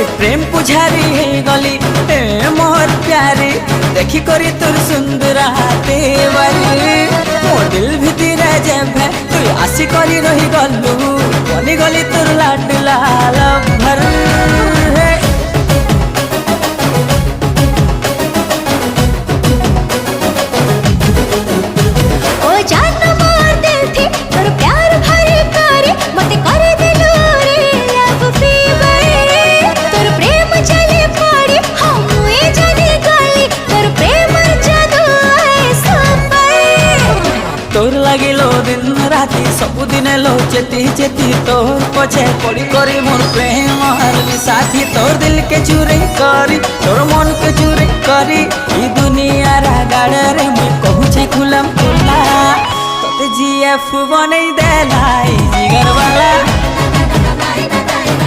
मुई प्रेम पुजारी हे गली ए मोर प्यारी देखी करी तोर सुंदर हाथे बारी मो दिल भितर जेभे तू आसी करी रही गलु बनी गली तोर लाडला लभर तोर लगिलो दिन राति सबुदिन लो चेती चेती तोर पछे पड़ी करी मोर प्रेम हरली साथी तोर दिल के चूरी करी तोर मन के चूरी करी ई दुनिया रा गाड़े रे मुई कहू छे खुलम खुला तोते जीएफ बनई देला ई जिगर वाला।